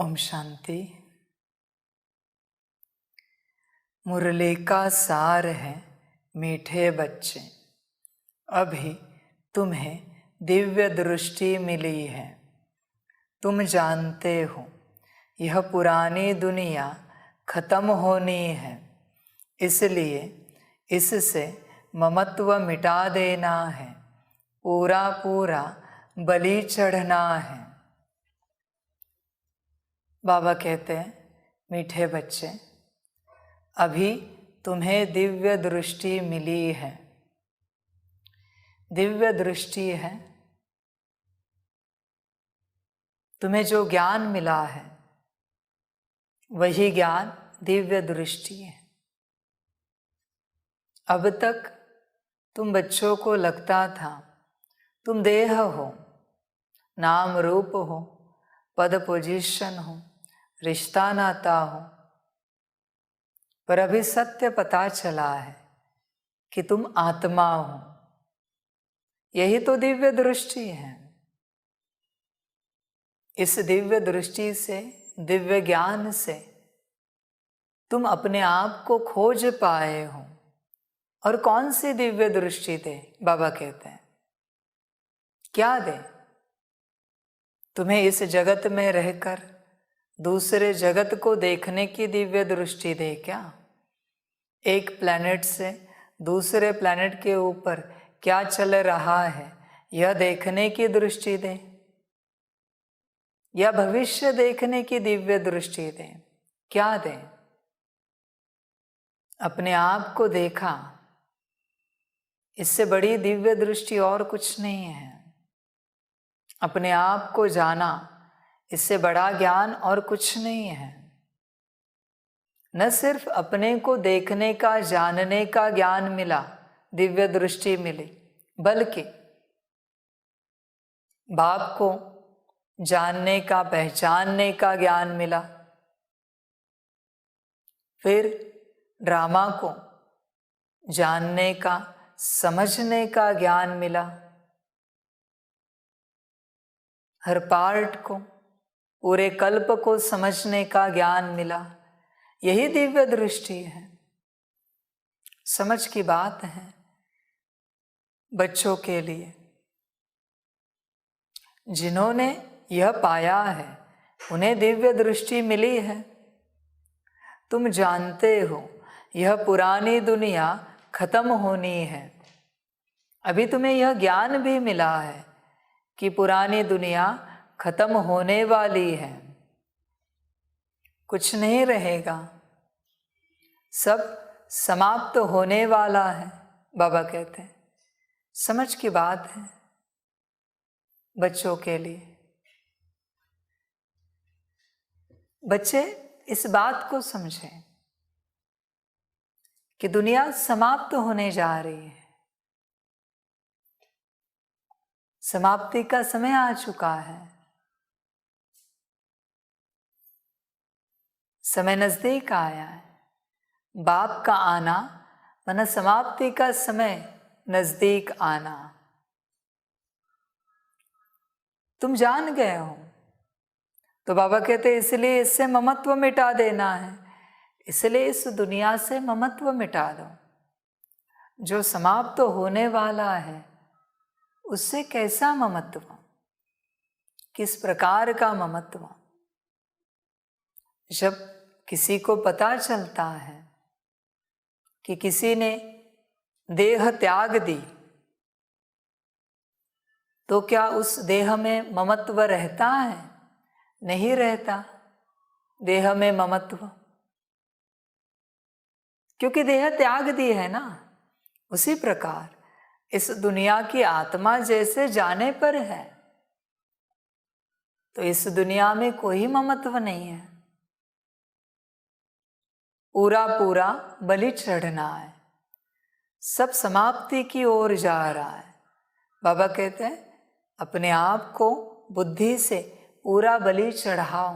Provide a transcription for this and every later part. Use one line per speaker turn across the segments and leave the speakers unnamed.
ओम शांति। मुरली का सार है मीठे बच्चे, अभी तुम्हें दिव्य दृष्टि मिली है। तुम जानते हो यह पुरानी दुनिया खत्म होनी है, इसलिए इससे ममत्व मिटा देना है, पूरा पूरा बलि चढ़ना है। बाबा कहते हैं, मीठे बच्चे, अभी तुम्हें दिव्य दृष्टि मिली है। दिव्य दृष्टि है, तुम्हें जो ज्ञान मिला है वही ज्ञान दिव्य दृष्टि है। अब तक तुम बच्चों को लगता था तुम देह हो, नाम रूप हो, पद पोजीशन हो, रिश्ता नाता हो, पर अभी सत्य पता चला है कि तुम आत्मा हो। यही तो दिव्य दृष्टि है। इस दिव्य दृष्टि से, दिव्य ज्ञान से तुम अपने आप को खोज पाए हो। और कौन सी दिव्य दृष्टि दे? बाबा कहते हैं, क्या दे? तुम्हें इस जगत में रहकर दूसरे जगत को देखने की दिव्य दृष्टि दे क्या? एक प्लैनेट से दूसरे प्लैनेट के ऊपर क्या चल रहा है यह देखने की दृष्टि दे, या भविष्य देखने की दिव्य दृष्टि दे? क्या दे? अपने आप को देखा, इससे बड़ी दिव्य दृष्टि और कुछ नहीं है। अपने आप को जाना, इससे बड़ा ज्ञान और कुछ नहीं है। न सिर्फ अपने को देखने का, जानने का ज्ञान मिला, दिव्य दृष्टि मिली, बल्कि बाप को जानने का, पहचानने का ज्ञान मिला। फिर ड्रामा को जानने का, समझने का ज्ञान मिला। हर पार्ट को, पूरे कल्प को समझने का ज्ञान मिला। यही दिव्य दृष्टि है। समझ की बात है बच्चों के लिए। जिन्होंने यह पाया है उन्हें दिव्य दृष्टि मिली है। तुम जानते हो यह पुरानी दुनिया खत्म होनी है। अभी तुम्हें यह ज्ञान भी मिला है कि पुरानी दुनिया खत्म होने वाली है, कुछ नहीं रहेगा, सब समाप्त होने वाला है। बाबा कहते हैं, समझ की बात है बच्चों के लिए। बच्चे इस बात को समझें कि दुनिया समाप्त होने जा रही है। समाप्ति का समय आ चुका है। समय नजदीक आया है। बाप का आना माना समाप्ति का समय नजदीक आना। तुम जान गए हो, तो बाबा कहते इसलिए इससे ममत्व मिटा देना है। इसलिए इस दुनिया से ममत्व मिटा दो। जो समाप्त होने वाला है उससे कैसा ममत्व, किस प्रकार का ममत्व? जब किसी को पता चलता है कि किसी ने देह त्याग दी, तो क्या उस देह में ममत्व रहता है? नहीं रहता देह में ममत्व, क्योंकि देह त्याग दी है ना। उसी प्रकार इस दुनिया की आत्मा जैसे जाने पर है, तो इस दुनिया में कोई ममत्व नहीं है। पूरा पूरा बलि चढ़ना है, सब समाप्ति की ओर जा रहा है। बाबा कहते हैं, अपने आप को बुद्धि से पूरा बलि चढ़ाओ।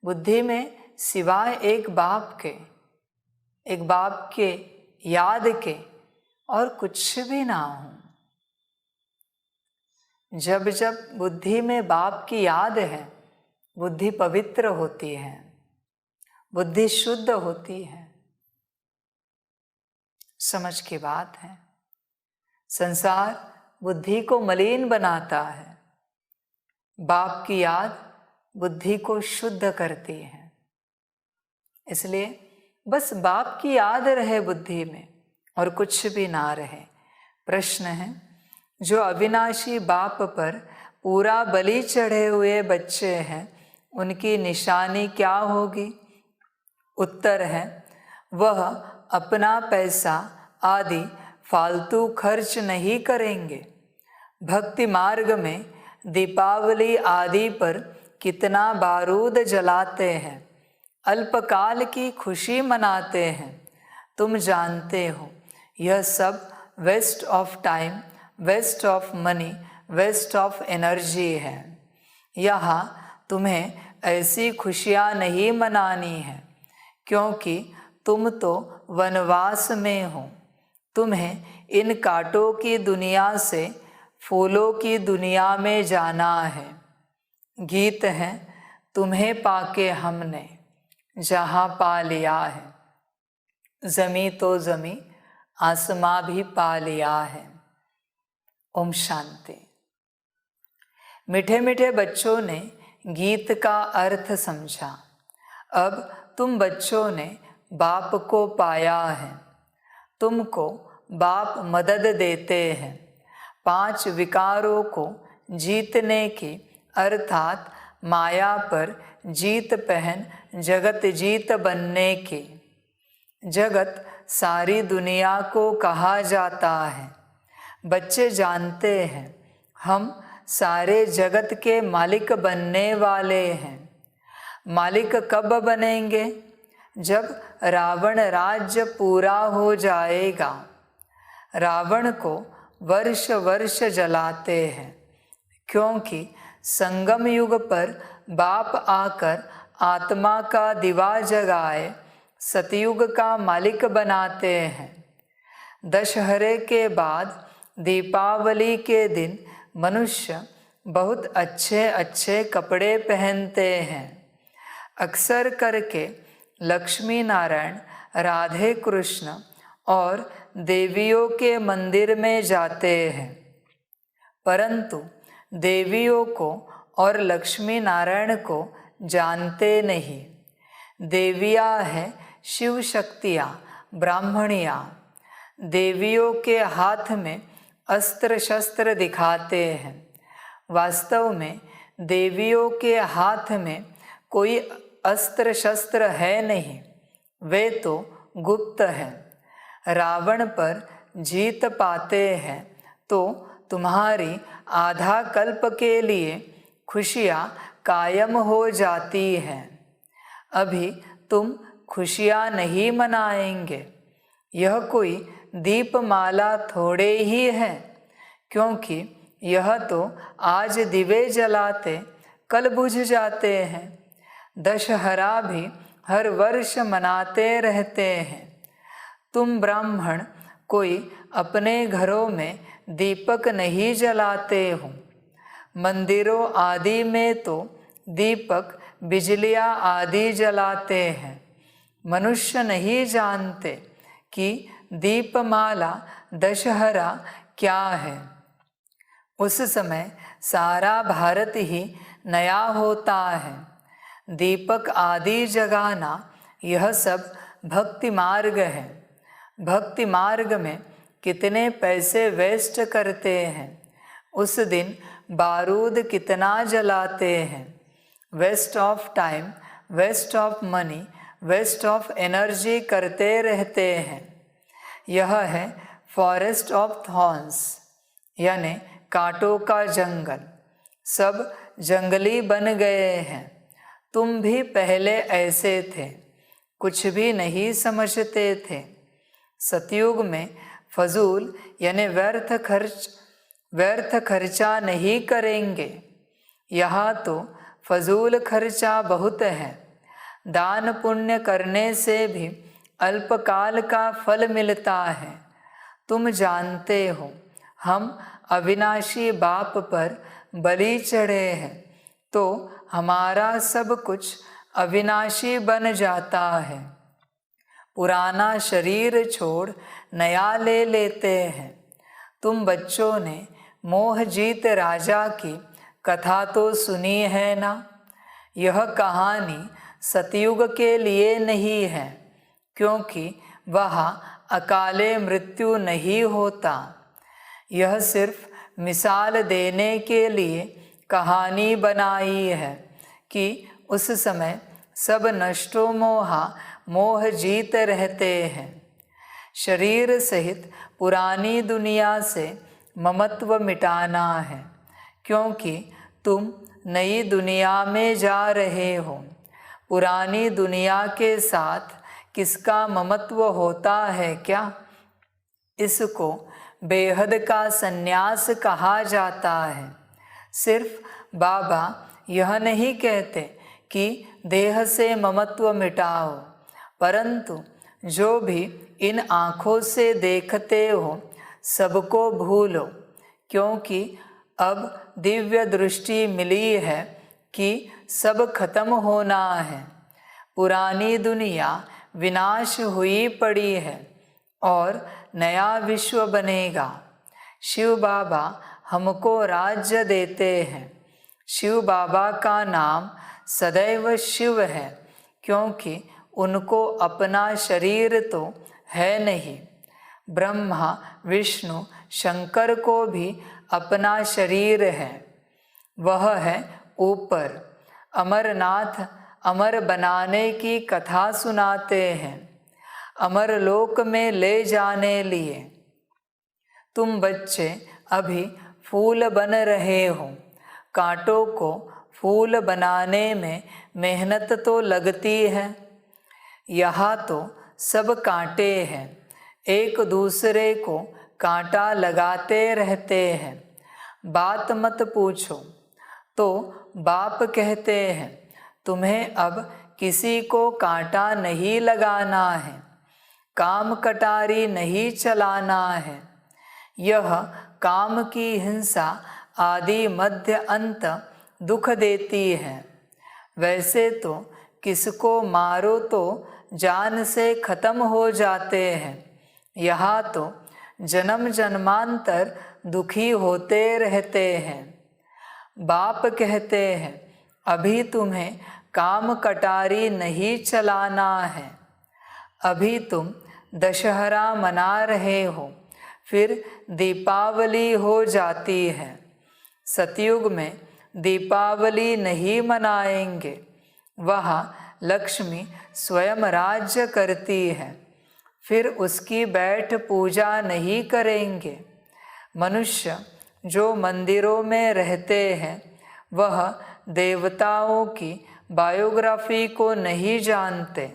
बुद्धि में सिवाय एक बाप के याद के और कुछ भी ना हो। जब जब बुद्धि में बाप की याद है, बुद्धि पवित्र होती है, बुद्धि शुद्ध होती है। समझ की बात है। संसार बुद्धि को मलिन बनाता है, बाप की याद बुद्धि को शुद्ध करती है। इसलिए बस बाप की याद रहे बुद्धि में और कुछ भी ना रहे। प्रश्न है, जो अविनाशी बाप पर पूरा बलि चढ़े हुए बच्चे हैं, उनकी निशानी क्या होगी? उत्तर है, वह अपना पैसा आदि फालतू खर्च नहीं करेंगे। भक्ति मार्ग में दीपावली आदि पर कितना बारूद जलाते हैं, अल्पकाल की खुशी मनाते हैं। तुम जानते हो यह सब waste of time, waste of money, waste of energy है। यहाँ तुम्हें ऐसी खुशियाँ नहीं मनानी है, क्योंकि तुम तो वनवास में हो। तुम्हें इन कांटों की दुनिया से फूलों की दुनिया में जाना है। गीत है, तुम्हें पाके हमने जहाँ पा लिया है, जमी तो जमी आसमां भी पा लिया है। ओम शांति। मीठे मीठे बच्चों ने गीत का अर्थ समझा। अब तुम बच्चों ने बाप को पाया है। तुमको बाप मदद देते हैं 5 विकारों को जीतने की, अर्थात माया पर जीत पहन जगत जीत बनने की। जगत सारी दुनिया को कहा जाता है। बच्चे जानते हैं हम सारे जगत के मालिक बनने वाले हैं। मालिक कब बनेंगे? जब रावण राज्य पूरा हो जाएगा। रावण को वर्ष वर्ष जलाते हैं, क्योंकि संगम युग पर बाप आकर आत्मा का दिवा जगाए सतयुग का मालिक बनाते हैं। दशहरे के बाद दीपावली के दिन मनुष्य बहुत अच्छे अच्छे कपड़े पहनते हैं। अक्सर करके लक्ष्मी नारायण, राधे कृष्ण और देवियों के मंदिर में जाते हैं, परंतु देवियों को और लक्ष्मी नारायण को जानते नहीं। देवियाँ हैं शिव शक्तियाँ, ब्राह्मणियाँ। देवियों के हाथ में अस्त्र शस्त्र दिखाते हैं। वास्तव में देवियों के हाथ में कोई अस्त्र शस्त्र है नहीं, वे तो गुप्त हैं। रावण पर जीत पाते हैं तो तुम्हारी आधा कल्प के लिए खुशियाँ कायम हो जाती हैं। अभी तुम खुशियाँ नहीं मनाएंगे। यह कोई दीपमाला थोड़े ही है, क्योंकि यह तो आज दिवे जलाते कल बुझ जाते हैं। दशहरा भी हर वर्ष मनाते रहते हैं। तुम ब्राह्मण कोई अपने घरों में दीपक नहीं जलाते हो। मंदिरों आदि में तो दीपक, बिजलियाँ आदि जलाते हैं। मनुष्य नहीं जानते कि दीपमाला दशहरा क्या है। उस समय सारा भारत ही नया होता है। दीपक आदि जगाना यह सब भक्ति मार्ग है। भक्ति मार्ग में कितने पैसे वेस्ट करते हैं, उस दिन बारूद कितना जलाते हैं। Waste of time, waste of money, waste of energy करते रहते हैं। यह है फॉरेस्ट ऑफ थॉर्न्स, यानी कांटों का जंगल। सब जंगली बन गए हैं। तुम भी पहले ऐसे थे, कुछ भी नहीं समझते थे। सतयुग में फजूल यानी व्यर्थ खर्चा नहीं करेंगे। यहाँ तो फजूल खर्चा बहुत है। दान पुण्य करने से भी अल्पकाल का फल मिलता है। तुम जानते हो हम अविनाशी बाप पर बलि चढ़े हैं, तो हमारा सब कुछ अविनाशी बन जाता है। पुराना शरीर छोड़ नया ले लेते हैं। तुम बच्चों ने मोह जीत राजा की कथा तो सुनी है ना। यह कहानी सतयुग के लिए नहीं है, क्योंकि वहाँ अकाले मृत्यु नहीं होता। यह सिर्फ मिसाल देने के लिए कहानी बनाई है कि उस समय सब नष्टो मोहा मोह जीत रहते हैं। शरीर सहित पुरानी दुनिया से ममत्व मिटाना है, क्योंकि तुम नई दुनिया में जा रहे हो। पुरानी दुनिया के साथ किसका ममत्व होता है क्या? इसको बेहद का संन्यास कहा जाता है। सिर्फ बाबा यह नहीं कहते कि देह से ममत्व मिटाओ, परंतु जो भी इन आँखों से देखते हो सबको भूलो, क्योंकि अब दिव्य दृष्टि मिली है कि सब खत्म होना है। पुरानी दुनिया विनाश हुई पड़ी है और नया विश्व बनेगा। शिव बाबा हमको राज्य देते हैं। शिव बाबा का नाम सदैव शिव है, क्योंकि उनको अपना शरीर तो है नहीं। ब्रह्मा विष्णु शंकर को भी अपना शरीर है। वह है ऊपर। अमरनाथ अमर बनाने की कथा सुनाते हैं, अमर लोक में ले जाने लिए। तुम बच्चे अभी फूल बन रहे हो। कांटों को फूल बनाने में मेहनत तो लगती है। यहाँ तो सब कांटे हैं, एक दूसरे को कांटा लगाते रहते हैं। बात मत पूछो। तो बाप कहते हैं, तुम्हें अब किसी को कांटा नहीं लगाना है, काम कटारी नहीं चलाना है। यह काम की हिंसा आदि मध्य अंत दुख देती है। वैसे तो किसको मारो तो जान से खत्म हो जाते हैं। यहाँ तो जन्म जन्मांतर दुखी होते रहते हैं। बाप कहते हैं, अभी तुम्हें काम कटारी नहीं चलाना है। अभी तुम दशहरा मना रहे हो, फिर दीपावली हो जाती है। सतयुग में दीपावली नहीं मनाएंगे। वहाँ लक्ष्मी स्वयं राज्य करती है, फिर उसकी बैठ पूजा नहीं करेंगे। मनुष्य जो मंदिरों में रहते हैं वह देवताओं की बायोग्राफी को नहीं जानते।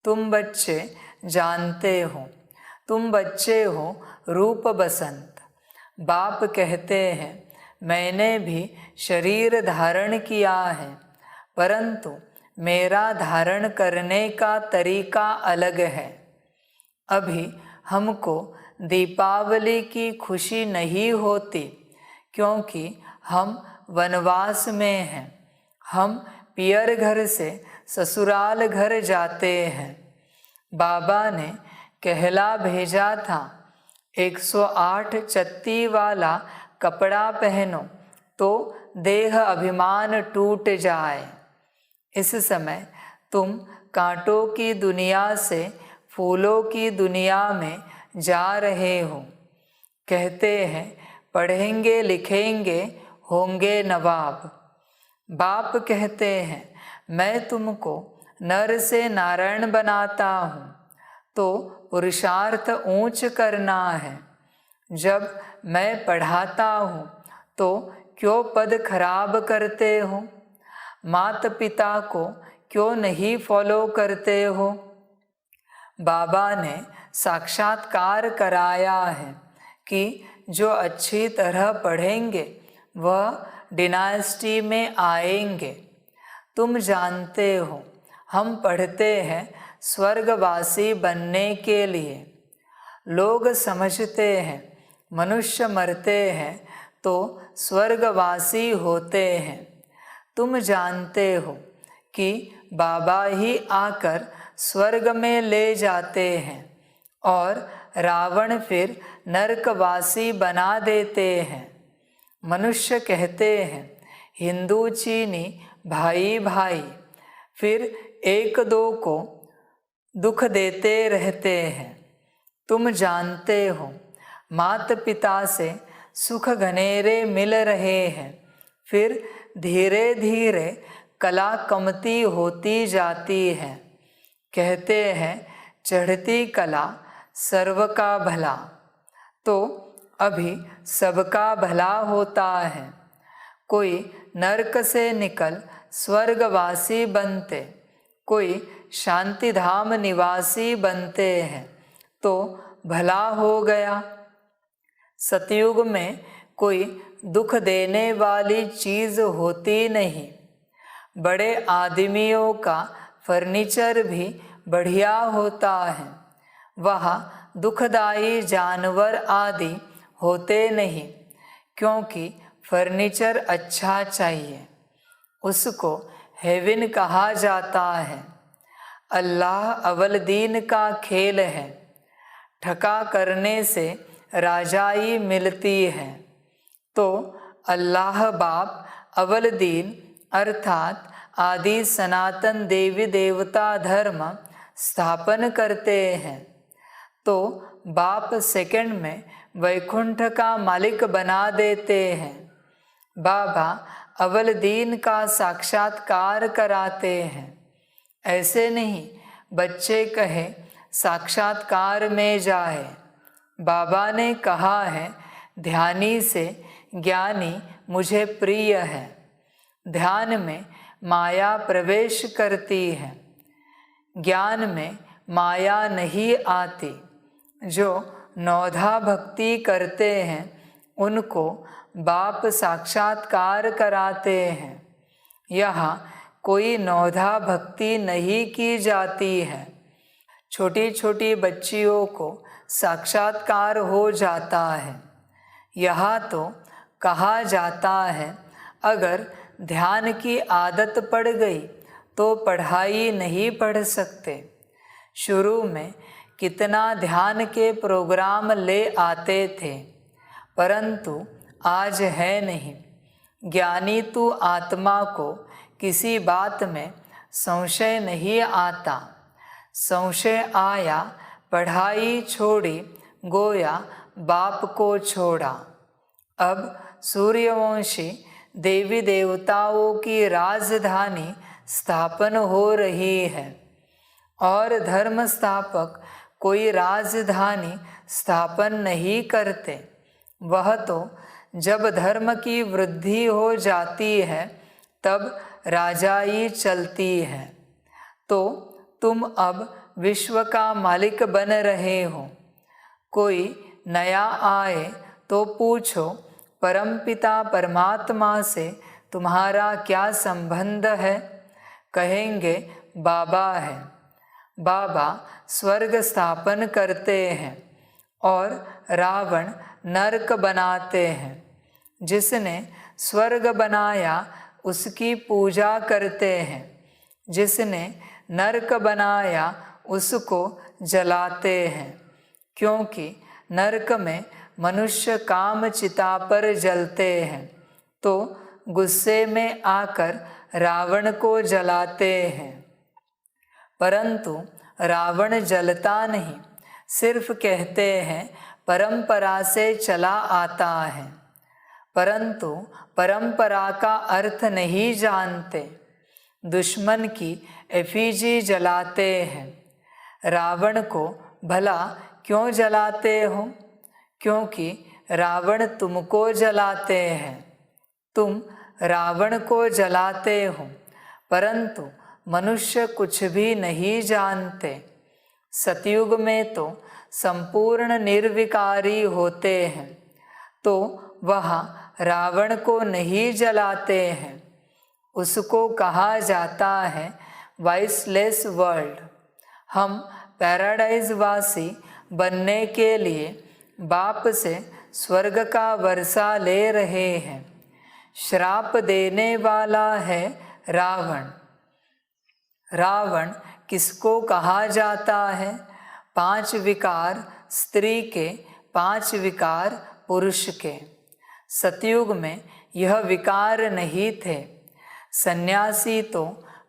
तुम बच्चे जानते हो। तुम बच्चे हो रूप बसंत। बाप कहते हैं, मैंने भी शरीर धारण किया है, परंतु मेरा धारण करने का तरीका अलग है। अभी हमको दीपावली की खुशी नहीं होती, क्योंकि हम वनवास में हैं। हम पियर घर से ससुराल घर जाते हैं। बाबा ने कहला भेजा था, 108 चत्ती वाला कपड़ा पहनो तो देह अभिमान टूट जाए। इस समय तुम कांटों की दुनिया से फूलों की दुनिया में जा रहे हो। कहते हैं, पढ़ेंगे लिखेंगे होंगे नवाब। बाप कहते हैं, मैं तुमको नर से नारायण बनाता हूँ, तो पुरुषार्थ ऊंच करना है। जब मैं पढ़ाता हूँ तो क्यों पद खराब करते हो? माता पिता को क्यों नहीं फॉलो करते हो? बाबा ने साक्षात्कार कराया है कि जो अच्छी तरह पढ़ेंगे वह डिनास्टी में आएंगे। तुम जानते हो, हम पढ़ते हैं स्वर्गवासी बनने के लिए। लोग समझते हैं मनुष्य मरते हैं तो स्वर्गवासी होते हैं, तुम जानते हो कि बाबा ही आकर स्वर्ग में ले जाते हैं और रावण फिर नरकवासी बना देते हैं। मनुष्य कहते हैं हिंदू चीनी भाई भाई, फिर एक दो को दुख देते रहते हैं। तुम जानते हो माता पिता से सुख घनेरे मिल रहे हैं, फिर धीरे धीरे कला कमती होती जाती है। कहते हैं चढ़ती कला सर्व का भला, तो अभी सबका भला होता है। कोई नरक से निकल स्वर्गवासी बनते, कोई शांति धाम निवासी बनते हैं, तो भला हो गया। सतयुग में कोई दुख देने वाली चीज़ होती नहीं। बड़े आदमियों का फर्नीचर भी बढ़िया होता है, वहाँ दुखदाई जानवर आदि होते नहीं, क्योंकि फर्नीचर अच्छा चाहिए। उसको हेवन कहा जाता है। अल्लाह अव्वल दीन का खेल है, ठका करने से राजाई मिलती है। तो अल्लाह बाप अव्वल दीन अर्थात आदि सनातन देवी देवता धर्म स्थापन करते हैं, तो बाप सेकंड में वैकुंठ का मालिक बना देते हैं। बाबा अव्वल दीन का साक्षात्कार कराते हैं। ऐसे नहीं बच्चे कहे साक्षात्कार में जाए। बाबा ने कहा है ध्यानी से ज्ञानी मुझे प्रिय है। ध्यान में माया प्रवेश करती है, ज्ञान में माया नहीं आती। जो नौधा भक्ति करते हैं उनको बाप साक्षात्कार कराते हैं। यहाँ कोई नौधा भक्ति नहीं की जाती है। छोटी छोटी बच्चियों को साक्षात्कार हो जाता है। यहाँ तो कहा जाता है अगर ध्यान की आदत पड़ गई तो पढ़ाई नहीं पढ़ सकते। शुरू में कितना ध्यान के प्रोग्राम ले आते थे, परंतु आज है नहीं। ज्ञानी तू आत्मा को किसी बात में संशय नहीं आता। संशय आया पढ़ाई छोड़ी, गोया बाप को छोड़ा। अब सूर्यवंशी देवी देवताओं की राजधानी स्थापन हो रही है, और धर्म स्थापक कोई राजधानी स्थापन नहीं करते। वह तो जब धर्म की वृद्धि हो जाती है तब राजाई चलती है। तो तुम अब विश्व का मालिक बन रहे हो। कोई नया आए तो पूछो परमपिता परमात्मा से तुम्हारा क्या संबंध है? कहेंगे बाबा है। बाबा स्वर्ग स्थापन करते हैं और रावण नरक बनाते हैं। जिसने स्वर्ग बनाया उसकी पूजा करते हैं, जिसने नरक बनाया उसको जलाते हैं, क्योंकि नरक में मनुष्य काम चिता पर जलते हैं, तो गुस्से में आकर रावण को जलाते हैं। परंतु रावण जलता नहीं, सिर्फ कहते हैं परंपरा से चला आता है, परंतु परंपरा का अर्थ नहीं जानते। दुश्मन की एफिजी जलाते हैं। रावण को भला क्यों जलाते हो? क्योंकि रावण तुमको जलाते हैं। तुम रावण को जलाते हो, परंतु मनुष्य कुछ भी नहीं जानते। सतयुग में तो संपूर्ण निर्विकारी होते हैं, तो वहाँ रावण को नहीं जलाते हैं। उसको कहा जाता है वाइसलेस वर्ल्ड। हम पैराडाइज वासी बनने के लिए बाप से स्वर्ग का वर्षा ले रहे हैं। श्राप देने वाला है रावण। रावण किसको कहा जाता है? 5 विकार स्त्री के, 5 विकार पुरुष के। सतयुग में यह विकार नहीं थे। सन्यासी तो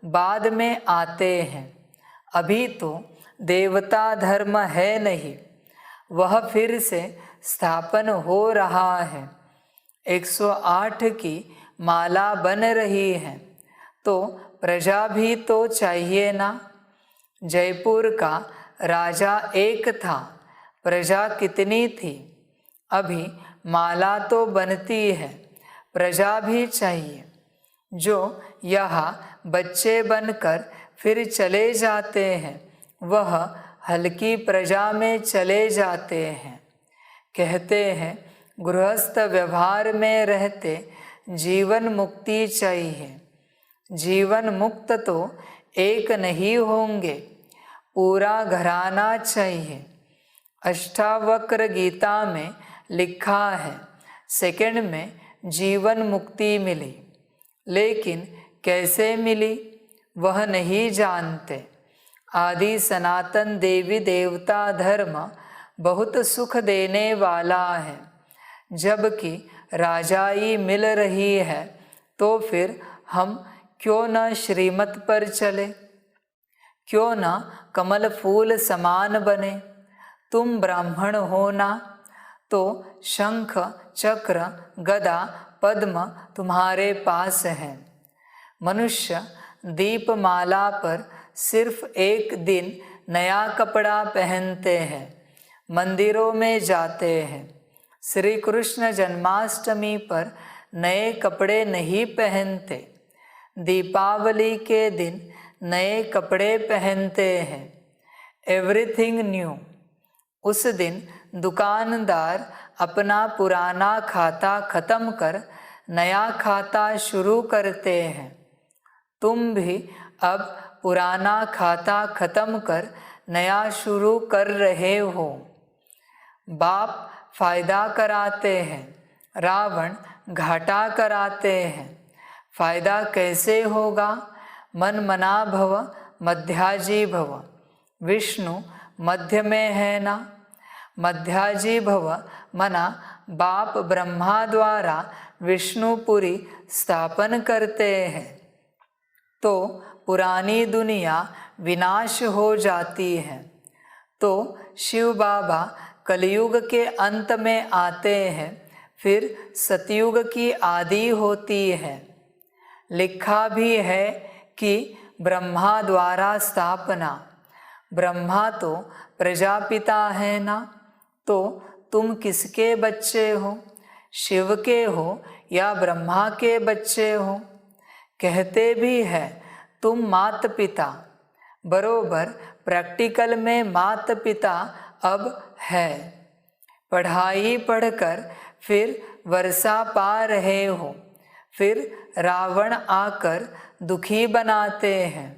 बाद में आते हैं। अभी तो देवता धर्म है नहीं, वह फिर से स्थापन हो रहा है। 108 की माला बन रही है, तो प्रजा भी तो चाहिए ना। जयपुर का राजा एक था, प्रजा कितनी थी? अभी माला तो बनती है, प्रजा भी चाहिए। जो यहाँ बच्चे बनकर फिर चले जाते हैं, वह हल्की प्रजा में चले जाते हैं। कहते हैं गृहस्थ व्यवहार में रहते जीवन मुक्ति चाहिए। जीवन मुक्त तो एक नहीं होंगे, पूरा घराना चाहिए। अष्टावक्र गीता में लिखा है, सेकंड में जीवन मुक्ति मिली, लेकिन कैसे मिली वह नहीं जानते। आदि सनातन देवी देवता धर्म बहुत सुख देने वाला है, जबकि राजाई मिल रही है, तो फिर हम क्यों न श्रीमत पर चले, क्यों न कमल फूल समान बने। तुम ब्राह्मण हो ना, तो शंख चक्र गदा पद्म तुम्हारे पास है। मनुष्य दीपमाला पर सिर्फ एक दिन नया कपड़ा पहनते हैं, मंदिरों में जाते हैं। श्री कृष्ण जन्माष्टमी पर नए कपड़े नहीं पहनते, दीपावली के दिन नए कपड़े पहनते हैं। Everything new. उस दिन दुकानदार अपना पुराना खाता खत्म कर नया खाता शुरू करते हैं। तुम भी अब पुराना खाता खत्म कर नया शुरू कर रहे हो। बाप फायदा कराते हैं, रावण घाटा कराते हैं। फायदा कैसे होगा? मन मना भव मध्याजी भव। विष्णु मध्य में है ना। मध्याजी भव मना बाप ब्रह्मा द्वारा विष्णुपुरी स्थापन करते हैं, तो पुरानी दुनिया विनाश हो जाती है। तो शिव बाबा कलयुग के अंत में आते हैं, फिर सतयुग की आदि होती है। लिखा भी है कि ब्रह्मा द्वारा स्थापना। ब्रह्मा तो प्रजापिता है ना, तो तुम किसके बच्चे हो? शिव के हो या ब्रह्मा के बच्चे हो? कहते भी है तुम मात पिता। बरोबर प्रैक्टिकल में मात पिता अब है। पढ़ाई पढ़कर फिर वर्षा पा रहे हो, फिर रावण आकर दुखी बनाते हैं।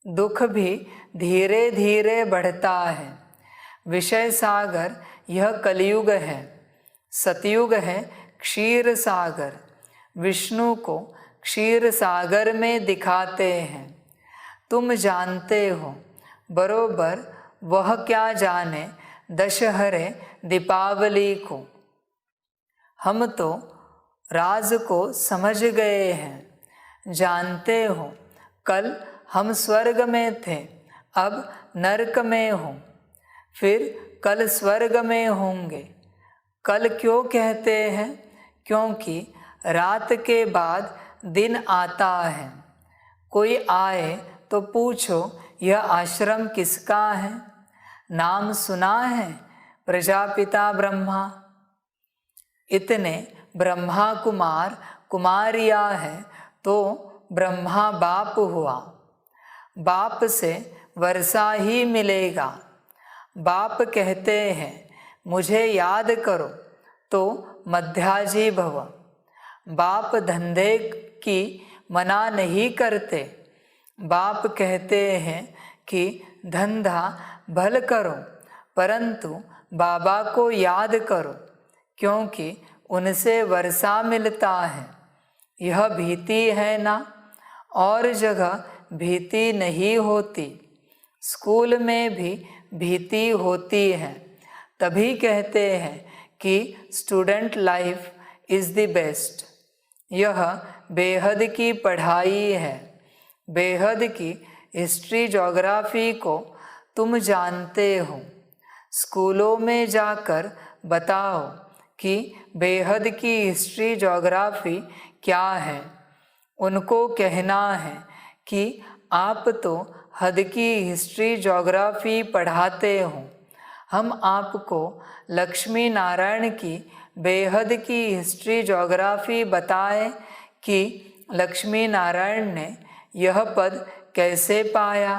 दुख भी धीरे धीरे बढ़ता है। विषय सागर यह कलयुग है, सतयुग है क्षीर सागर। विष्णु को क्षीर सागर में दिखाते हैं। तुम जानते हो, बरोबर वह क्या जाने दशहरे दीपावली को। हम तो राज को समझ गए हैं। जानते हो, कल हम स्वर्ग में थे, अब नरक में हो, फिर कल स्वर्ग में होंगे। कल क्यों कहते हैं? क्योंकि रात के बाद दिन आता है। कोई आए तो पूछो यह आश्रम किसका है? नाम सुना है? प्रजापिता ब्रह्मा। इतने ब्रह्मा कुमार कुमारियाँ हैं, तो ब्रह्मा बाप हुआ। बाप से वर्षा ही मिलेगा। बाप कहते हैं मुझे याद करो, तो मध्याजी भव। बाप धंधे की मना नहीं करते। बाप कहते हैं कि धंधा भल करो, परंतु बाबा को याद करो, क्योंकि उनसे वर्षा मिलता है। यह भीति है ना, और जगह भीति नहीं होती। स्कूल में भी भीति होती है, तभी कहते हैं कि student life is the best. यह बेहद की पढ़ाई है। बेहद की हिस्ट्री ज्योग्राफी को तुम जानते हो। स्कूलों में जाकर बताओ कि बेहद की हिस्ट्री ज्योग्राफी क्या है। उनको कहना है कि आप तो हद की हिस्ट्री ज्योग्राफी पढ़ाते हो, हम आपको लक्ष्मी नारायण की बेहद की हिस्ट्री ज्योग्राफी बताएं कि लक्ष्मी नारायण ने यह पद कैसे पाया।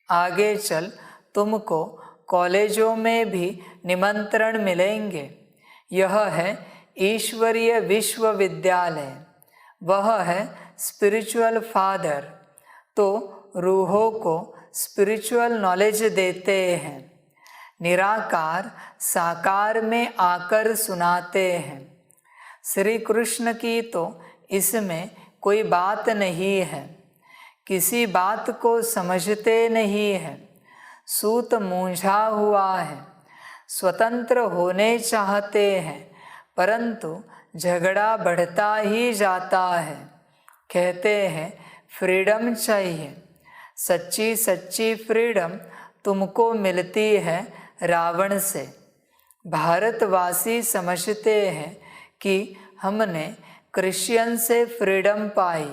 आगे चल तुमको कॉलेजों में भी निमंत्रण मिलेंगे। यह है ईश्वरीय विश्वविद्यालय, वह है स्पिरिचुअल फादर, तो रूहों को स्पिरिचुअल नॉलेज देते हैं। निराकार साकार में आकर सुनाते हैं। श्री कृष्ण की तो इसमें कोई बात नहीं है, किसी बात को समझते नहीं है। सूत मूंझा हुआ है, स्वतंत्र होने चाहते हैं, परंतु झगड़ा बढ़ता ही जाता है। कहते हैं फ्रीडम चाहिए, सच्ची सच्ची फ्रीडम तुमको मिलती है रावण से। भारतवासी समझते हैं कि हमने क्रिश्चियन से फ्रीडम पाई,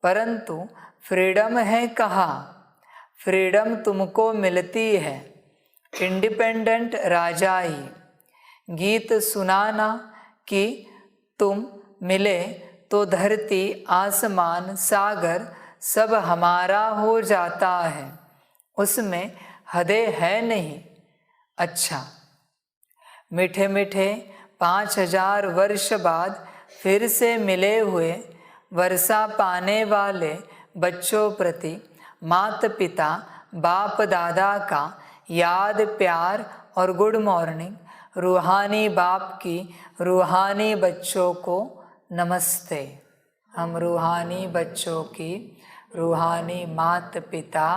परंतु फ्रीडम है कहाँ। फ्रीडम तुमको मिलती है इंडिपेंडेंट राजा ही। गीत सुनाना कि तुम मिले तो धरती आसमान सागर सब हमारा हो जाता है, उसमें हदें है नहीं। अच्छा, मीठे मीठे 5000 वर्ष बाद फिर से मिले हुए वर्षा पाने वाले बच्चों प्रति माता पिता बाप दादा का याद प्यार और गुड मॉर्निंग। रूहानी बाप की रूहानी बच्चों को नमस्ते। हम रूहानी बच्चों की रूहानी माता पिता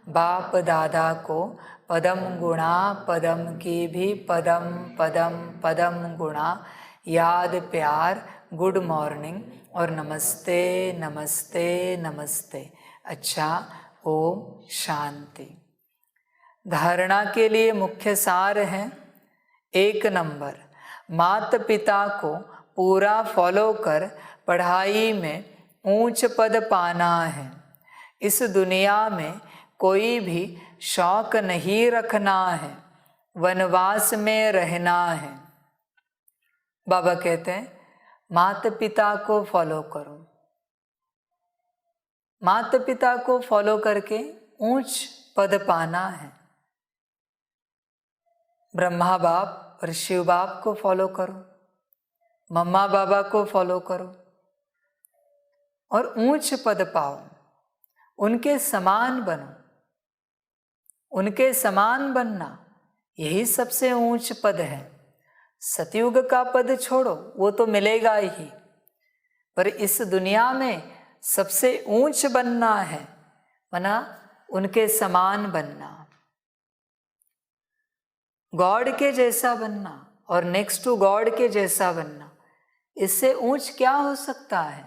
बाप दादा को पदम गुणा पदम की भी पदम पदम पदम गुणा याद प्यार गुड मॉर्निंग और नमस्ते नमस्ते नमस्ते। अच्छा, ओम शांति। धारणा के लिए मुख्य सार है। 1 नंबर, माता पिता को पूरा फॉलो कर पढ़ाई में ऊंच पद पाना है। इस दुनिया में कोई भी शौक नहीं रखना है, वनवास में रहना है। बाबा कहते हैं माता पिता को फॉलो करो। माता पिता को फॉलो करके ऊंच पद पाना है। ब्रह्मा बाप और शिव बाप को फॉलो करो, मम्मा बाबा को फॉलो करो और ऊंच पद पाओ। उनके समान बनो। उनके समान बनना यही सबसे ऊंच पद है। सतयुग का पद छोड़ो, वो तो मिलेगा ही, पर इस दुनिया में सबसे ऊंच बनना है, मना उनके समान बनना, गॉड के जैसा बनना और नेक्स्ट टू गॉड के जैसा बनना। इससे ऊंच क्या हो सकता है?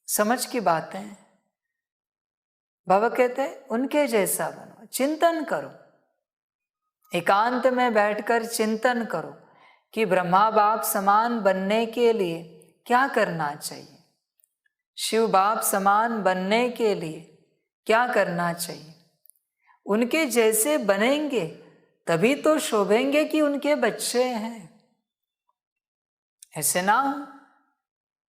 समझ की बात है। बाबा कहते हैं उनके जैसा बनो, चिंतन करो, एकांत में बैठकर चिंतन करो कि ब्रह्मा बाप समान बनने के लिए क्या करना चाहिए, शिव बाप समान बनने के लिए क्या करना चाहिए। उनके जैसे बनेंगे तभी तो शोभेंगे कि उनके बच्चे हैं। ऐसे ना हो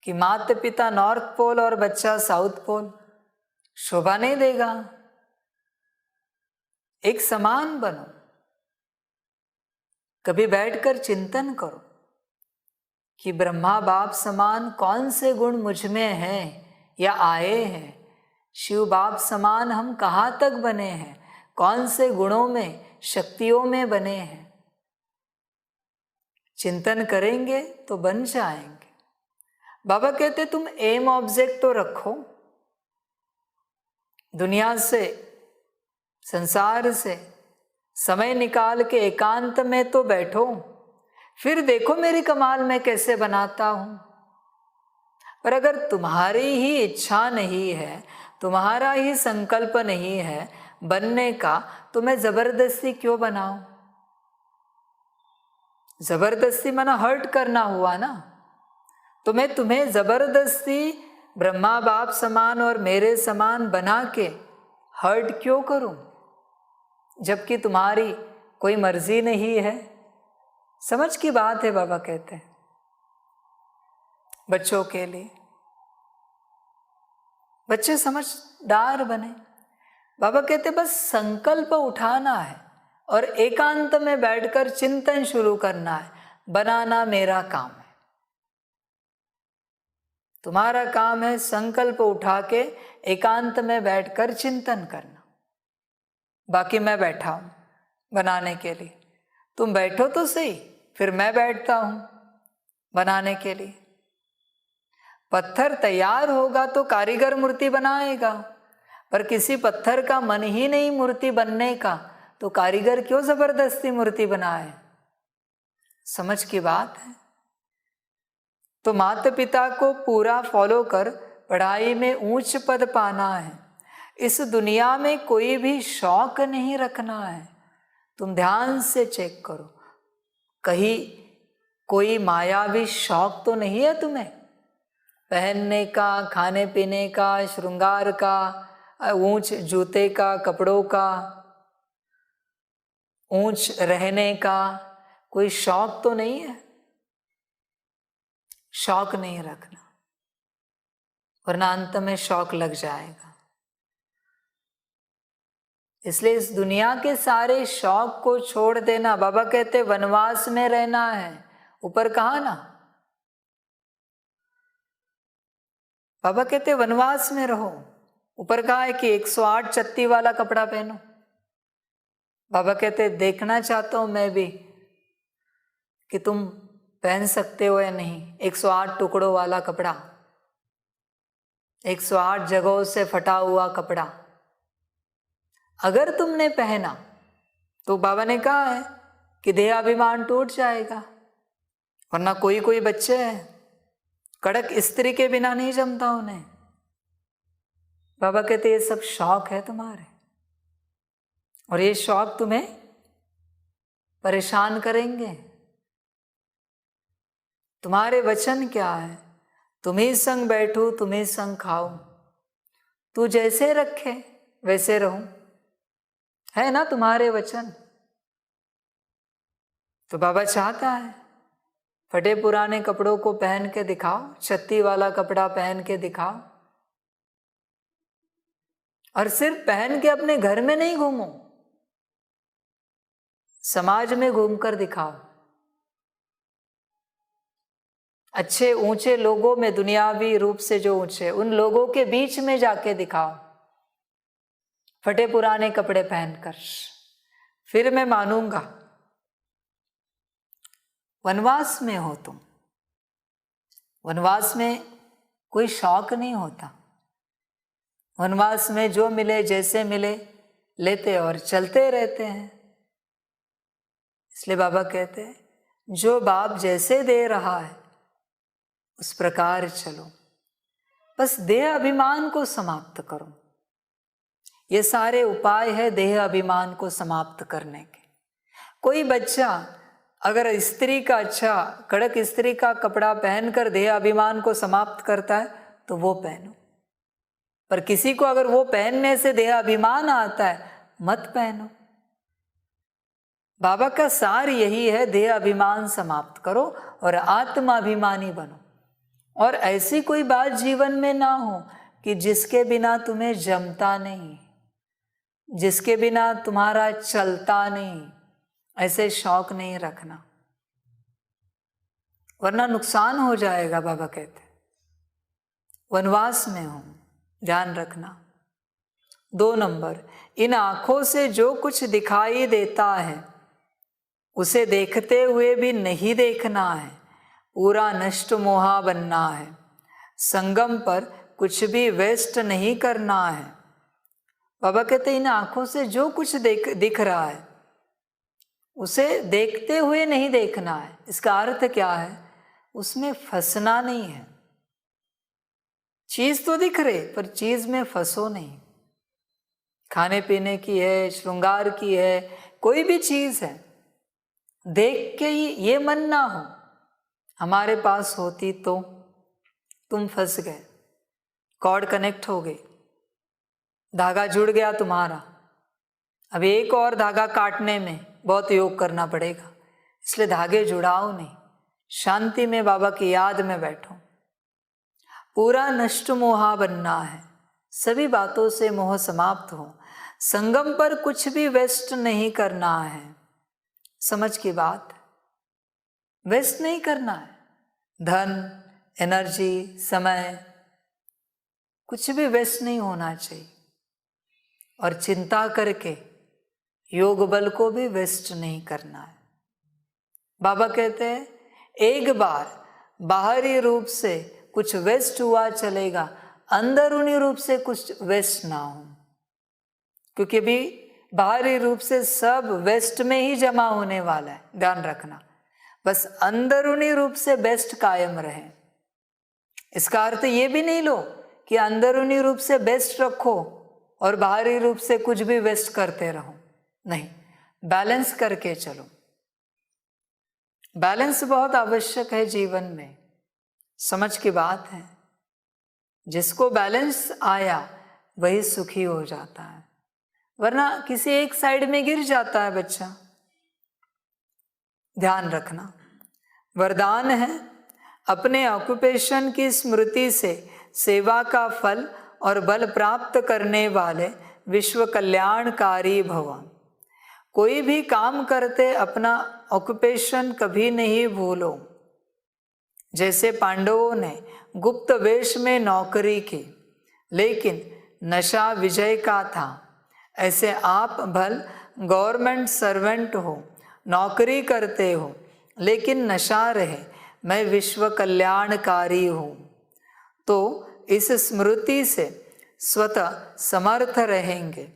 कि माता पिता नॉर्थ पोल और बच्चा साउथ पोल, शोभा नहीं देगा। एक समान बनो। कभी बैठकर चिंतन करो कि ब्रह्मा बाप समान कौन से गुण मुझ में हैं या आए हैं। शिव बाप समान हम कहाँ तक बने हैं, कौन से गुणों में शक्तियों में बने हैं। चिंतन करेंगे तो बन जाएंगे। बाबा कहते तुम एम ऑब्जेक्ट तो रखो, दुनिया से, संसार से समय निकाल के एकांत में तो बैठो, फिर देखो मेरी कमाल मैं कैसे बनाता हूं। पर अगर तुम्हारी ही इच्छा नहीं है, तुम्हारा ही संकल्प नहीं है बनने का, तो मैं जबरदस्ती क्यों बनाऊं? जबरदस्ती माना हर्ट करना हुआ ना। तो मैं तुम्हें जबरदस्ती ब्रह्मा बाप समान और मेरे समान बना के हर्ट क्यों करूं, जबकि तुम्हारी कोई मर्जी नहीं है। समझ की बात है बाबा कहते हैं बच्चों के लिए। बच्चे समझदार बने। बाबा कहते बस संकल्प उठाना है और एकांत में बैठकर चिंतन शुरू करना है। बनाना मेरा काम है, तुम्हारा काम है संकल्प उठा के एकांत में बैठकर चिंतन करना। बाकी मैं बैठा हूं बनाने के लिए, तुम बैठो तो सही, फिर मैं बैठता हूं बनाने के लिए। पत्थर तैयार होगा तो कारीगर मूर्ति बनाएगा, पर किसी पत्थर का मन ही नहीं मूर्ति बनने का, तो कारीगर क्यों जबरदस्ती मूर्ति बनाए? समझ की बात है। तो माता पिता को पूरा फॉलो कर पढ़ाई में ऊंच पद पाना है। इस दुनिया में कोई भी शौक नहीं रखना है। तुम ध्यान से चेक करो, कहीं कोई मायावी शौक तो नहीं है तुम्हें? पहनने का, खाने पीने का, श्रृंगार का, ऊंच जूते का, कपड़ों का, ऊंच रहने का कोई शौक तो नहीं है? शौक नहीं रखना, वरना अंत में शौक लग जाएगा। इसलिए इस दुनिया के सारे शौक को छोड़ देना। बाबा कहते वनवास में रहना है, ऊपर कहा ना। बाबा कहते वनवास में रहो, ऊपर कहा है कि 108 चत्ती वाला कपड़ा पहनो। बाबा कहते देखना चाहता हूं मैं भी कि तुम पहन सकते हो या नहीं 108 टुकड़ों वाला कपड़ा, 108 जगहों से फटा हुआ कपड़ा। अगर तुमने पहना तो बाबा ने कहा है कि देहाभिमान टूट जाएगा। वरना कोई कोई बच्चे हैं कड़क स्त्री के बिना नहीं जमता उन्हें। बाबा कहते ये सब शौक है तुम्हारे, और ये शौक तुम्हें परेशान करेंगे। तुम्हारे वचन क्या है? तुम्ही संग बैठू, तुम्ही संग खाओ, तू जैसे रखे वैसे रहूं, है ना तुम्हारे वचन। तो बाबा चाहता है फटे पुराने कपड़ों को पहन के दिखाओ, छत्ती वाला कपड़ा पहन के दिखाओ, और सिर्फ पहन के अपने घर में नहीं घूमो, समाज में घूमकर दिखाओ। अच्छे ऊंचे लोगों में, दुनियावी रूप से जो ऊंचे, उन लोगों के बीच में जाके दिखाओ फटे पुराने कपड़े पहनकर, फिर मैं मानूंगा। वनवास में हो तुम, वनवास में कोई शौक नहीं होता। वनवास में जो मिले जैसे मिले लेते और चलते रहते हैं। इसलिए बाबा कहते हैं जो बाप जैसे दे रहा है उस प्रकार चलो, बस देह अभिमान को समाप्त करो। ये सारे उपाय है देह अभिमान को समाप्त करने के। कोई बच्चा अगर स्त्री का अच्छा कड़क स्त्री का कपड़ा पहनकर देह अभिमान को समाप्त करता है तो वो पहनो, पर किसी को अगर वो पहनने से देह अभिमान आता है मत पहनो। बाबा का सार यही है, देह अभिमान समाप्त करो और आत्माभिमानी बनो। और ऐसी कोई बात जीवन में ना हो कि जिसके बिना तुम्हें जमता नहीं, जिसके बिना तुम्हारा चलता नहीं, ऐसे शौक नहीं रखना, वरना नुकसान हो जाएगा। बाबा कहते वनवास में हो, ध्यान रखना। 2 नंबर, इन आंखों से जो कुछ दिखाई देता है उसे देखते हुए भी नहीं देखना है, पूरा नष्ट मोहा बनना है। संगम पर कुछ भी वेस्ट नहीं करना है। बाबा कहते इन आंखों से जो कुछ दिख रहा है उसे देखते हुए नहीं देखना है। इसका अर्थ क्या है? उसमें फंसना नहीं है। चीज तो दिख रही पर चीज में फंसो नहीं। खाने पीने की है, श्रृंगार की है, कोई भी चीज है, देख के ही ये मन ना हो हमारे पास होती तो तुम फंस गए, कॉर्ड कनेक्ट हो गई, धागा जुड़ गया तुम्हारा। अब एक और धागा काटने में बहुत योग करना पड़ेगा, इसलिए धागे जुड़ाओ नहीं, शांति में बाबा की याद में बैठो। पूरा नष्ट मोहा बनना है, सभी बातों से मोह समाप्त हो। संगम पर कुछ भी वेस्ट नहीं करना है। समझ की बात, वेस्ट नहीं करना है। धन, एनर्जी, समय कुछ भी वेस्ट नहीं होना चाहिए। और चिंता करके योग बल को भी वेस्ट नहीं करना है। बाबा कहते हैं एक बार बाहरी रूप से कुछ वेस्ट हुआ चलेगा, अंदरूनी रूप से कुछ वेस्ट ना हो, क्योंकि अभी बाहरी रूप से सब वेस्ट में ही जमा होने वाला है। ध्यान रखना, बस अंदरूनी रूप से बेस्ट कायम रहे। इसका अर्थ ये भी नहीं लो कि अंदरूनी रूप से बेस्ट रखो और बाहरी रूप से कुछ भी वेस्ट करते रहो, नहीं, बैलेंस करके चलो। बैलेंस बहुत आवश्यक है जीवन में, समझ की बात है। जिसको बैलेंस आया वही सुखी हो जाता है, वरना किसी एक साइड में गिर जाता है बच्चा। ध्यान रखना, वरदान है अपने ऑक्यूपेशन की स्मृति से सेवा का फल और बल प्राप्त करने वाले विश्व कल्याणकारी भव। कोई भी काम करते अपना ऑक्यूपेशन कभी नहीं भूलो। जैसे पांडवों ने गुप्त वेश में नौकरी की लेकिन नशा विजय का था, ऐसे आप भल गवर्नमेंट सर्वेंट हो, नौकरी करते हो लेकिन नशा रहे मैं विश्व कल्याणकारी हूँ। तो इस स्मृति से स्वतः समर्थ रहेंगे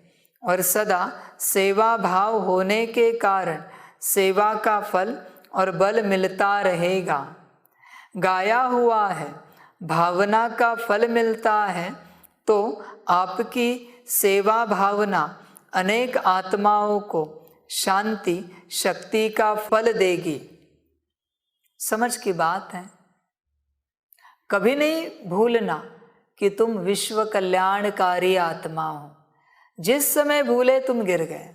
और सदा सेवा भाव होने के कारण सेवा का फल और बल मिलता रहेगा। गाया हुआ है भावना का फल मिलता है, तो आपकी सेवा भावना अनेक आत्माओं को शांति शक्ति का फल देगी। समझ की बात है। कभी नहीं भूलना कि तुम विश्व कल्याणकारी आत्मा हो। जिस समय भूले तुम गिर गए।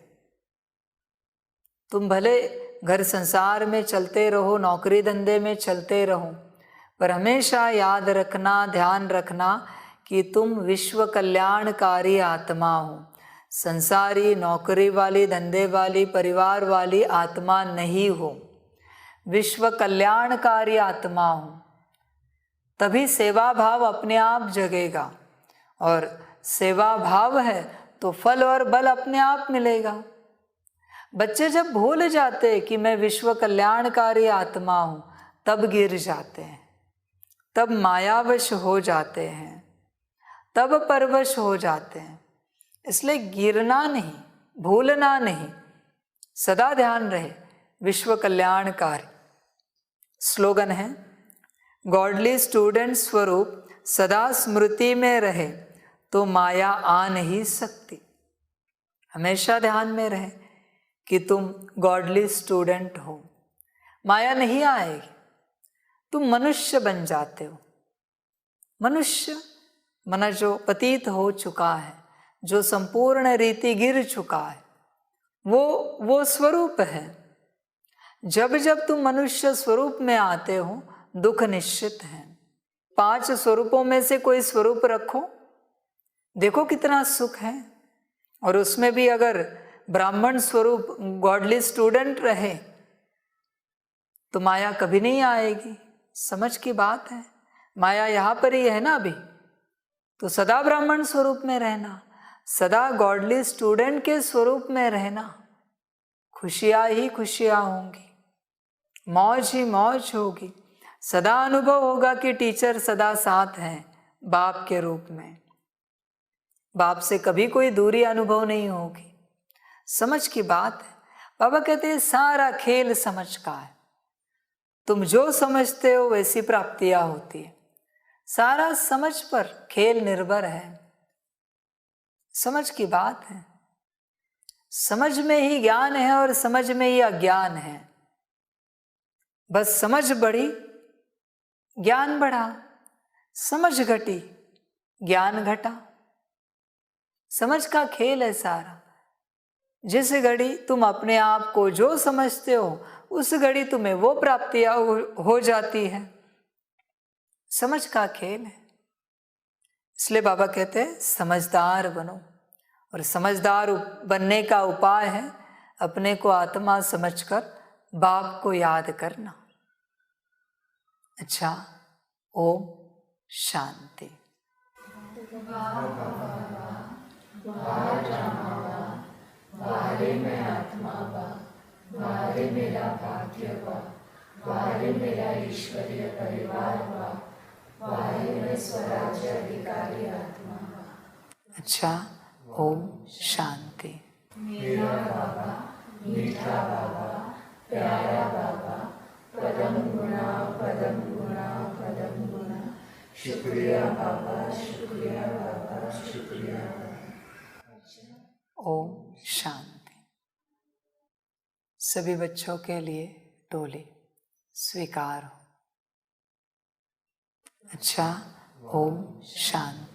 तुम भले घर संसार में चलते रहो, नौकरी धंधे में चलते रहो, पर हमेशा याद रखना, ध्यान रखना कि तुम विश्व कल्याणकारी आत्मा हो। संसारी, नौकरी वाली, धंधे वाली, परिवार वाली आत्मा नहीं हो, विश्व कल्याणकारी आत्मा हो। तभी सेवा भाव अपने आप जगेगा, और सेवा भाव है तो फल और बल अपने आप मिलेगा। बच्चे जब भूल जाते कि मैं विश्व कल्याणकारी आत्मा हूँ, तब गिर जाते हैं, तब मायावश हो जाते हैं, तब परवश हो जाते हैं। इसलिए गिरना नहीं, भूलना नहीं, सदा ध्यान रहे विश्व कल्याणकारी। स्लोगन है गॉडली स्टूडेंट स्वरूप सदा स्मृति में रहे तो माया आ नहीं सकती। हमेशा ध्यान में रहे कि तुम गॉडली स्टूडेंट हो, माया नहीं आएगी। तुम मनुष्य बन जाते हो। मनुष्य मन जो पतित हो चुका है, जो संपूर्ण रीति गिर चुका है, वो स्वरूप है। जब जब तुम मनुष्य स्वरूप में आते हो, दुख निश्चित है। 5 स्वरूपों में से कोई स्वरूप रखो, देखो कितना सुख है। और उसमें भी अगर ब्राह्मण स्वरूप गॉडली स्टूडेंट रहे तो माया कभी नहीं आएगी। समझ की बात है। माया यहाँ पर ही है ना अभी, तो सदा ब्राह्मण स्वरूप में रहना, सदा गॉडली स्टूडेंट के स्वरूप में रहना। खुशियाँ ही खुशियाँ होंगी, मौज ही मौज होगी। सदा अनुभव होगा कि टीचर सदा साथ हैं बाप के रूप में। बाप से कभी कोई दूरी अनुभव नहीं होगी। समझ की बात है। बाबा कहते हैं सारा खेल समझ का है। तुम जो समझते हो वैसी प्राप्तियां होती है। सारा समझ पर खेल निर्भर है। समझ की बात है। समझ में ही ज्ञान है और समझ में ही अज्ञान है। बस समझ बढ़ी, ज्ञान बढ़ा। समझ घटी, ज्ञान घटा। समझ का खेल है सारा। जिस घड़ी तुम अपने आप को जो समझते हो उस घड़ी तुम्हें वो प्राप्तियां हो जाती है। समझ का खेल है। इसलिए बाबा कहते हैं समझदार बनो। और समझदार बनने का उपाय है अपने को आत्मा समझकर बाप को याद करना। अच्छा, ओम शांति।
बाहरे मैं आत्मा बा, बाहरे मेरा भाग्य बा, बाहरे मेरा ईश्वरीय परिवार बा, बाहरे मैं स्वराज्य अधिकारी आत्मा बा।
अच्छा, ओम शांति।
मेरा बाबा, मीठा बाबा, प्यारा बाबा, पदम गुणा पदम गुणा पदम गुणा। शुक्रिया बाबा, शुक्रिया बाबा, शुक्रिया बाबा।
ओम शांति। सभी बच्चों के लिए टोली स्वीकार हो। अच्छा, ओम शांति।